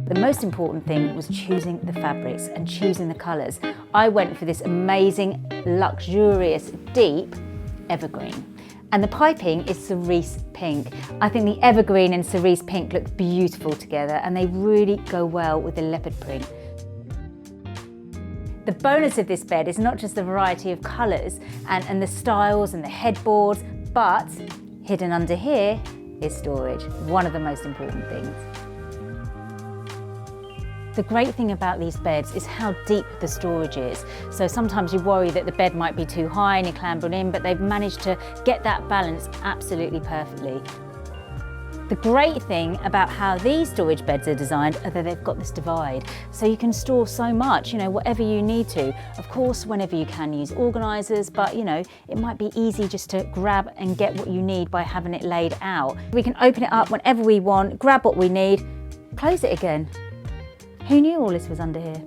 The most important thing was choosing the fabrics and choosing the colours. I went for this amazing, luxurious, deep evergreen. And the piping is Cerise pink. I think the evergreen and Cerise pink look beautiful together, and they really go well with the leopard print. The bonus of this bed is not just the variety of colours and the styles and the headboards, but hidden under here is storage, one of the most important things. The great thing about these beds is how deep the storage is. So sometimes you worry that the bed might be too high and you're clambering in, but they've managed to get that balance absolutely perfectly. The great thing about how these storage beds are designed are that they've got this divide. So you can store so much, whatever you need to. Of course, whenever you can use organisers, but it might be easy just to grab and get what you need by having it laid out. We can open it up whenever we want, grab what we need, close it again. Who knew all this was under here?